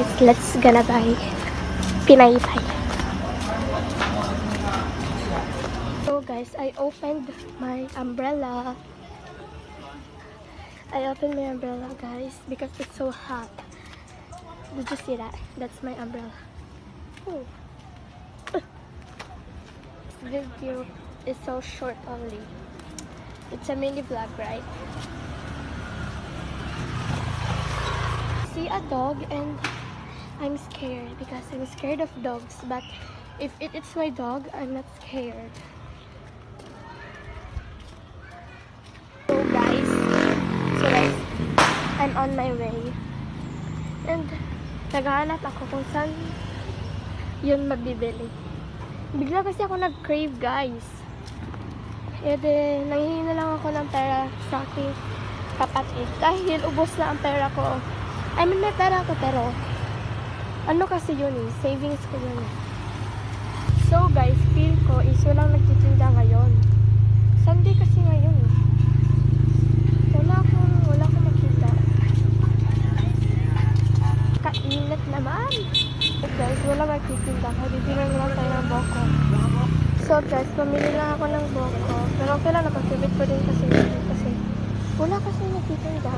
guys, let's gonna buy pinaypay. So guys, I opened my umbrella. I opened my umbrella, guys, because it's so hot. Did you see that? That's my umbrella. Oh. This video is so short only. It's a mini vlog, right? See a dog and I'm scared because I'm scared of dogs, but if it's my dog, I'm not scared. So guys, I'm on my way and naghahanap ako kung saan yun mabibili. Bigla kasi ako nag-crave, guys. E de, nanghihingi na lang ako ng pera sa aking kapatid dahil ubos na ang pera ko. I mean, may pera ako pero ano kasi yun eh, savings ko yun eh. So guys, feel ko is walang nagtitinda ngayon. Sunday kasi ngayon eh. Wala akong makita. Kainit naman. So guys, walang nagtitinda. Bibigyan lang tayo ng boko. So guys, pamili lang ako ng boko. Pero okay lang, napagkibit ko din kasi wala kasi nagtitinda.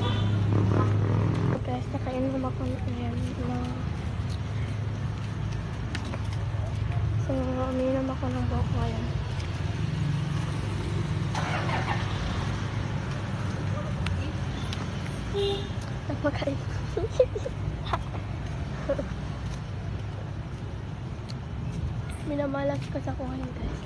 So guys, nakainom ako ngayon na. So, uminom ako ng boko ngayon. Napakain. Minamalas kasi ako ngayon, guys.